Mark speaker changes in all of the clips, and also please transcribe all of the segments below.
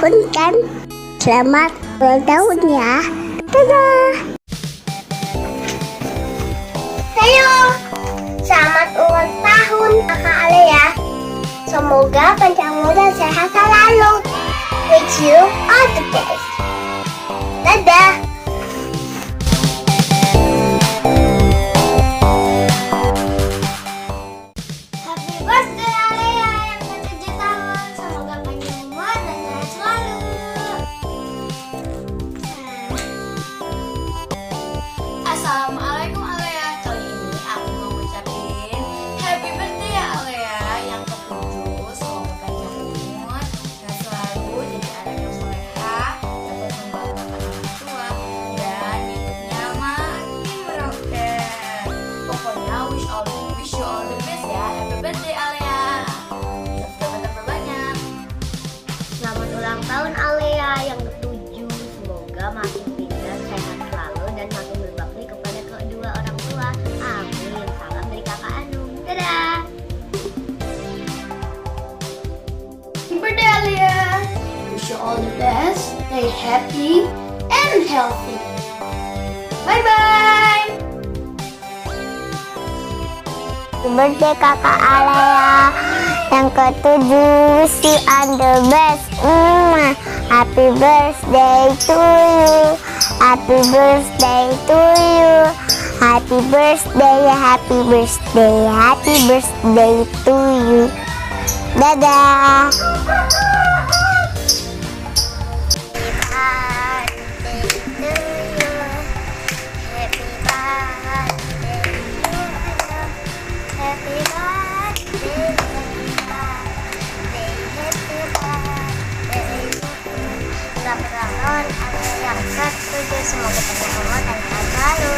Speaker 1: tahun kan? Selamat ulang tahun ya. Dadah. Halo, selamat ulang tahun Kakak Alea. Semoga panjang umur dan sehat selalu. Wish you all the best. Dadah. Happy birthday Alea yang ke-7 tahun. Semoga panjang umur dan sehat selalu.
Speaker 2: Assalamualaikum Alea. Kali ini aku mau ngucapin happy birthday ya Alea yang ke-7. Semoga panjang umur dan selalu jadi anak yang soleha, dapat membanggakan orang tua dan hidupnya makin meroket. Pokoknya wish you all the best ya. Happy birthday Alea. Dapat banyak.
Speaker 1: Selamat ulang tahun Alea yang ke-7. Semoga makin pintar, sehat selalu dan makin berbakti kepada kedua orang tua. Amin. Salam dari Kakak Anung. Dadah.
Speaker 2: Happy birthday Alea. Wish you all the best. Stay happy and healthy. Bye bye.
Speaker 1: Happy birthday Kakak Alea yang ke-7. See on the best. Happy birthday to you. Happy birthday to you. Happy birthday, happy birthday, happy birthday to you. Dadah. Semoga panjang umur dan sehat selalu.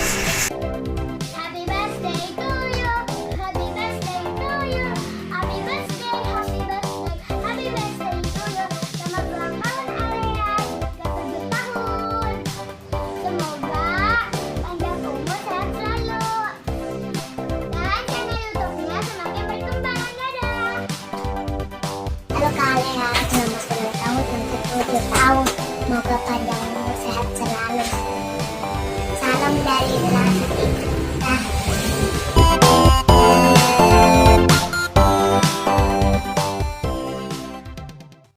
Speaker 1: Happy birthday to you. Happy birthday to you. Happy birthday, happy birthday, happy birthday to you. Selamat ulang tahun Alea ke-7 tahun. Semoga panjang umur sehat selalu. Dan channel YouTube-nya semakin berkembang. Dadah. Halo Kak Alea, selamat ulang tahun yang ke-7 tahun. Semoga panjang umur sehat selalu. Salam dari Lasiti.